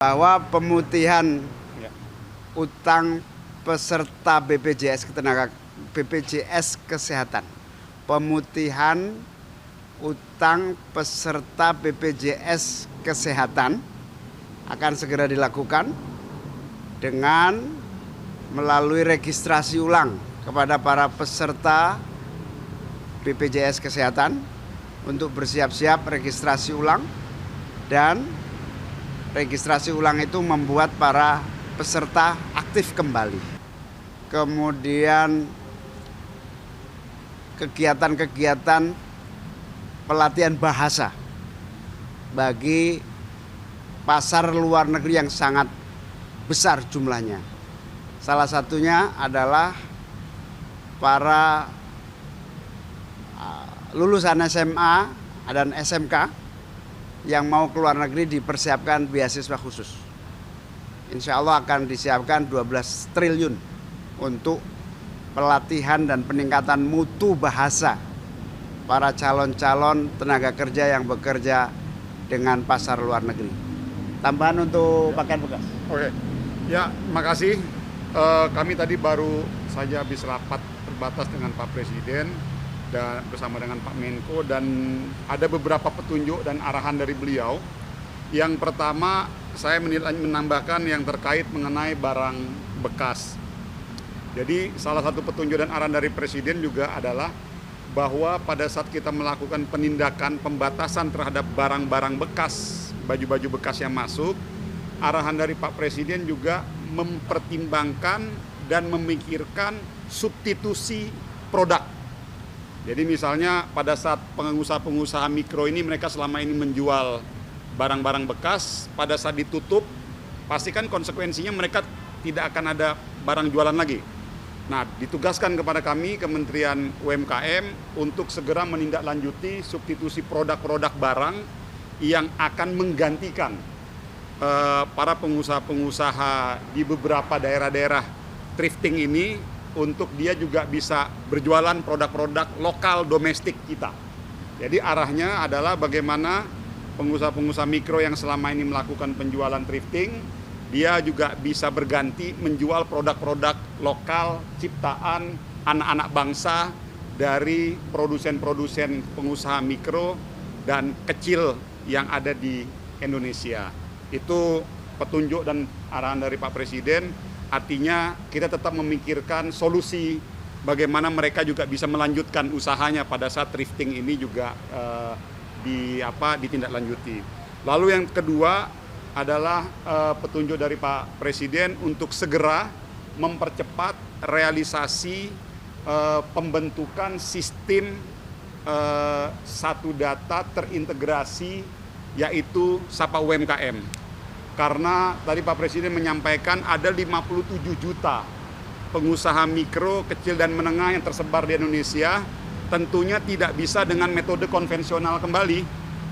bahwa pemutihan Ya. utang peserta BPJS Kesehatan, pemutihan utang peserta BPJS Kesehatan akan segera dilakukan dengan melalui registrasi ulang kepada para peserta BPJS Kesehatan untuk bersiap-siap registrasi ulang, dan registrasi ulang itu membuat para peserta aktif kembali. Kemudian kegiatan-kegiatan pelatihan bahasa bagi pasar luar negeri yang sangat besar jumlahnya. Salah satunya adalah para lulusan SMA dan SMK yang mau keluar negeri dipersiapkan beasiswa khusus. Insya Allah akan disiapkan 12 triliun untuk pelatihan dan peningkatan mutu bahasa para calon-calon tenaga kerja yang bekerja dengan pasar luar negeri. Tambahan untuk pakaian bekas. Oke, ya makasih. Kami tadi baru saja habis rapat terbatas dengan Pak Presiden dan bersama dengan Pak Menko, dan ada beberapa petunjuk dan arahan dari beliau. Yang pertama, saya menambahkan yang terkait mengenai barang bekas. Jadi salah satu petunjuk dan arahan dari Presiden juga adalah bahwa pada saat kita melakukan penindakan pembatasan terhadap barang-barang bekas, baju-baju bekas yang masuk, arahan dari Pak Presiden juga mempertimbangkan dan memikirkan substitusi produk. Jadi misalnya pada saat pengusaha-pengusaha mikro ini, mereka selama ini menjual barang-barang bekas, pada saat ditutup pastikan konsekuensinya mereka tidak akan ada barang jualan lagi. Nah, ditugaskan kepada kami Kementerian UMKM untuk segera menindaklanjuti substitusi produk-produk barang yang akan menggantikan para pengusaha-pengusaha di beberapa daerah-daerah thrifting ini, untuk dia juga bisa berjualan produk-produk lokal domestik kita. Jadi arahnya adalah bagaimana pengusaha-pengusaha mikro yang selama ini melakukan penjualan thrifting, dia juga bisa berganti menjual produk-produk lokal ciptaan anak-anak bangsa dari produsen-produsen pengusaha mikro dan kecil yang ada di Indonesia. Itu petunjuk dan arahan dari Pak Presiden. Artinya kita tetap memikirkan solusi bagaimana mereka juga bisa melanjutkan usahanya pada saat thrifting ini juga ditindaklanjuti. Lalu yang kedua adalah petunjuk dari Pak Presiden untuk segera mempercepat realisasi pembentukan sistem satu data terintegrasi, yaitu Sapa UMKM. Karena tadi Pak Presiden menyampaikan ada 57 juta pengusaha mikro, kecil dan menengah yang tersebar di Indonesia, tentunya tidak bisa dengan metode konvensional kembali.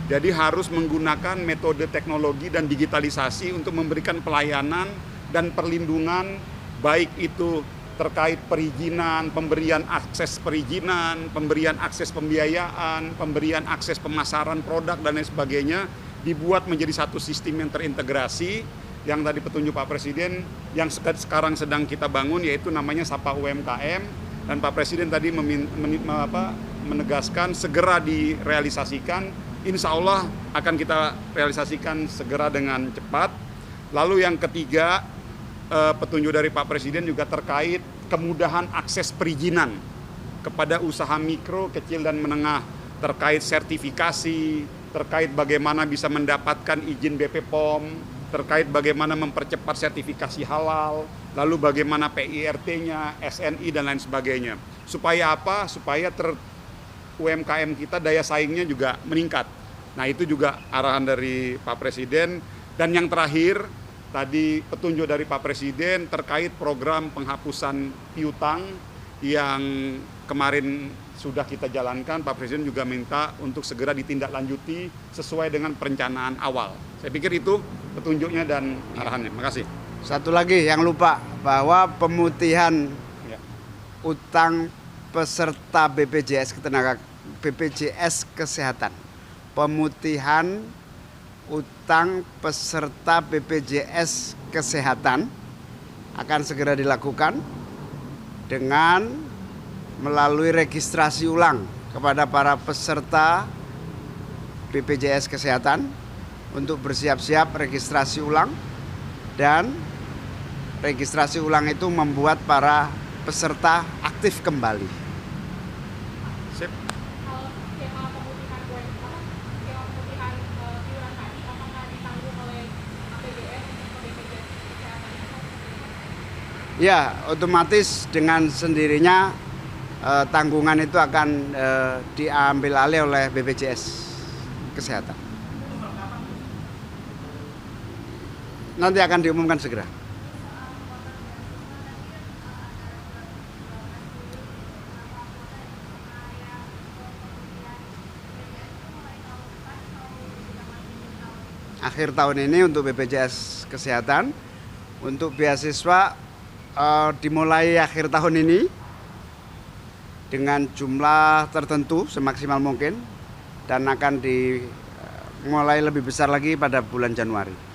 Jadi harus menggunakan metode teknologi dan digitalisasi untuk memberikan pelayanan dan perlindungan, baik itu terkait perizinan, pemberian akses perizinan, pemberian akses pembiayaan, pemberian akses pemasaran produk dan lain sebagainya, dibuat menjadi satu sistem yang terintegrasi, yang tadi petunjuk Pak Presiden yang sekarang sedang kita bangun, yaitu namanya Sapa UMKM. Dan Pak Presiden tadi menegaskan segera direalisasikan, insya Allah akan kita realisasikan segera dengan cepat. Lalu yang ketiga, petunjuk dari Pak Presiden juga terkait kemudahan akses perizinan kepada usaha mikro, kecil dan menengah, terkait sertifikasi, terkait bagaimana bisa mendapatkan izin BPOM, terkait bagaimana mempercepat sertifikasi halal, lalu bagaimana PIRT-nya, SNI dan lain sebagainya. Supaya apa? Supaya UMKM kita daya saingnya juga meningkat. Nah, itu juga arahan dari Pak Presiden. Dan yang terakhir, tadi petunjuk dari Pak Presiden terkait program penghapusan piutang yang kemarin sudah kita jalankan. Pak Presiden juga minta untuk segera ditindaklanjuti sesuai dengan perencanaan awal. Saya pikir itu petunjuknya dan arahannya. Terima kasih. Satu lagi yang lupa, bahwa pemutihan utang peserta BPJS Kesehatan, pemutihan utang peserta BPJS Kesehatan akan segera dilakukan dengan melalui registrasi ulang kepada para peserta BPJS Kesehatan untuk bersiap-siap registrasi ulang, dan registrasi ulang itu membuat para peserta aktif kembali. Sip. Kalau skema pemutihan iuran tadi, apakah ditanggung oleh APBN atau BPJS Kesehatan? Ya, otomatis dengan sendirinya tanggungan itu akan diambil alih oleh BPJS Kesehatan. Nanti akan diumumkan segera. Akhir tahun ini untuk BPJS Kesehatan, untuk beasiswa dimulai akhir tahun ini dengan jumlah tertentu semaksimal mungkin, dan akan dimulai lebih besar lagi pada bulan Januari.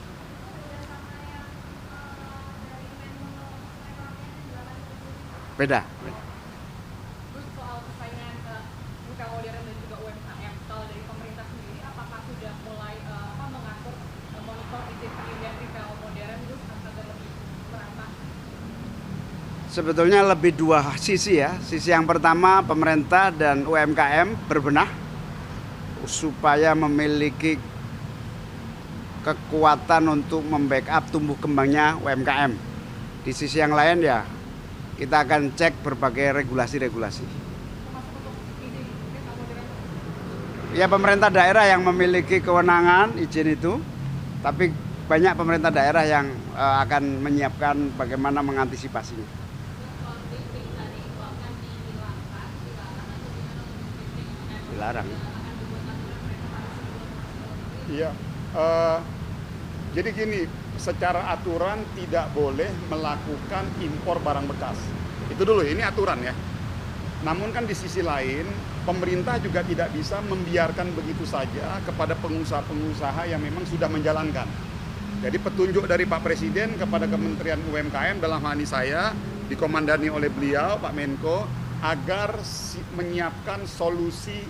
Beda. Terus soal persaingan retail modern dan juga UMKM, kalau dari pemerintah sendiri apakah sudah mulai mengatur monitor izin pengirian retail modern terus agar lebih merata? Sebetulnya lebih dua sisi ya. Sisi yang pertama, pemerintah dan UMKM berbenah supaya memiliki kekuatan untuk membackup tumbuh kembangnya UMKM. Di sisi yang lain ya, kita akan cek berbagai regulasi-regulasi. Termasuk untuk izin retail modern? Ya, pemerintah daerah yang memiliki kewenangan izin itu, tapi banyak pemerintah daerah yang akan menyiapkan bagaimana mengantisipasinya. Dilarang. Iya. Jadi gini, secara aturan tidak boleh melakukan impor barang bekas. Itu dulu, ini aturan ya. Namun kan di sisi lain, pemerintah juga tidak bisa membiarkan begitu saja kepada pengusaha-pengusaha yang memang sudah menjalankan. Jadi petunjuk dari Pak Presiden kepada Kementerian UMKM dalam hal ini saya, dikomandani oleh beliau, Pak Menko, agar menyiapkan solusi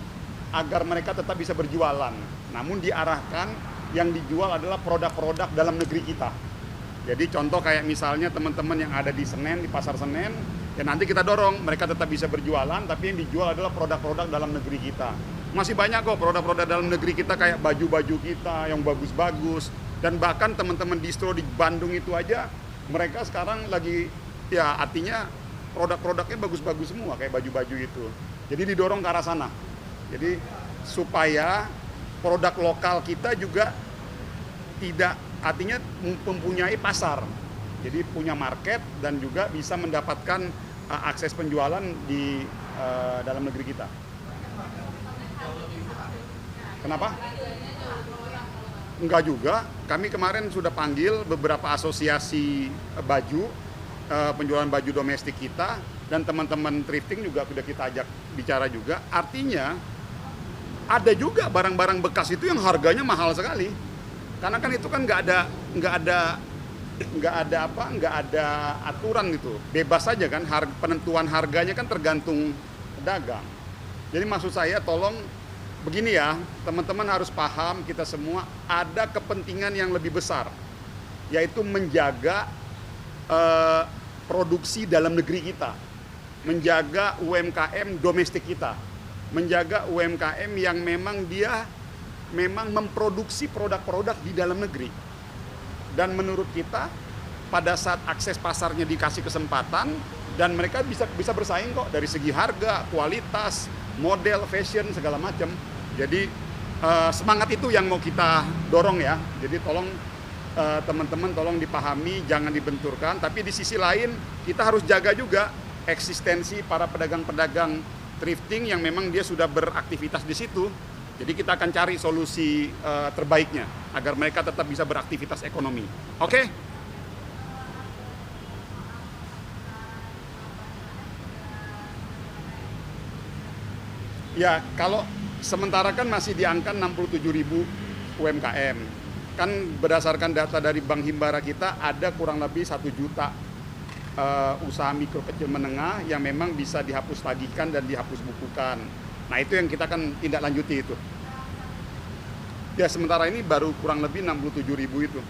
agar mereka tetap bisa berjualan. Namun diarahkan yang dijual adalah produk-produk dalam negeri kita. Jadi contoh kayak misalnya teman-teman yang ada di Senen, di Pasar Senen, ya nanti kita dorong mereka tetap bisa berjualan, tapi yang dijual adalah produk-produk dalam negeri kita. Masih banyak kok produk-produk dalam negeri kita kayak baju-baju kita yang bagus-bagus, dan bahkan teman-teman distro di Bandung itu aja mereka sekarang lagi, ya artinya produk-produknya bagus-bagus semua kayak baju-baju itu. Jadi didorong ke arah sana. Jadi supaya produk lokal kita juga tidak, artinya mempunyai pasar, jadi punya market dan juga bisa mendapatkan akses penjualan di dalam negeri kita. Kenapa? Enggak juga, kami kemarin sudah panggil beberapa asosiasi baju, penjualan baju domestik kita, dan teman-teman thrifting juga sudah kita ajak bicara juga. Artinya ada juga barang-barang bekas itu yang harganya mahal sekali. Karena kan itu kan nggak ada aturan gitu, bebas saja kan, penentuan harganya kan tergantung pedagang. Jadi maksud saya tolong begini ya, teman-teman harus paham, kita semua ada kepentingan yang lebih besar, yaitu menjaga produksi dalam negeri kita, menjaga UMKM domestik kita, menjaga UMKM yang memang dia memproduksi produk-produk di dalam negeri. Dan menurut kita pada saat akses pasarnya dikasih kesempatan, dan mereka bisa bersaing kok dari segi harga, kualitas, model, fashion, segala macam. Jadi semangat itu yang mau kita dorong ya. Jadi tolong teman-teman tolong dipahami, jangan dibenturkan. Tapi di sisi lain kita harus jaga juga eksistensi para pedagang-pedagang thrifting yang memang dia sudah beraktivitas di situ. Jadi kita akan cari solusi terbaiknya agar mereka tetap bisa beraktivitas ekonomi. Oke? Ya, kalau sementara kan masih di angka 67.000 UMKM. kan berdasarkan data dari Bank Himbara kita ada kurang lebih 1 juta usaha mikro kecil menengah yang memang bisa dihapus tagihkan dan dihapus bukukan. Nah itu yang kita kan tindak lanjuti itu. Ya sementara ini baru kurang lebih 67.000 itu.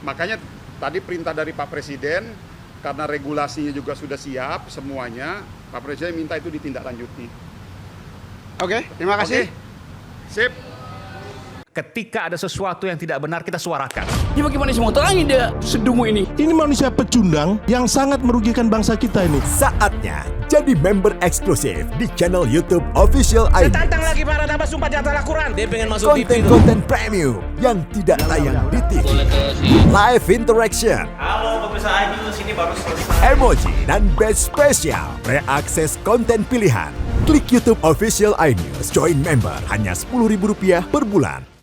Makanya tadi perintah dari Pak Presiden, karena regulasinya juga sudah siap semuanya, Pak Presiden minta itu ditindaklanjuti. Oke, terima kasih. Sip. Ketika ada sesuatu yang tidak benar, kita suarakan. Ya bagaimana semua terangin dia sedungu ini? Ini manusia pecundang yang sangat merugikan bangsa kita ini. Saatnya jadi member eksklusif di channel YouTube Official iNews. Tantang lagi para tambah sumpah di atas Al-Quran. Dia pengen masuk TV. Konten-konten premium yang tidak tayang di TV. Live interaction. Halo pemirsa iNews, ini baru selesai. Emoji dan badge spesial. Reakses konten pilihan. Klik YouTube Official iNews. Join member hanya Rp10.000 per bulan.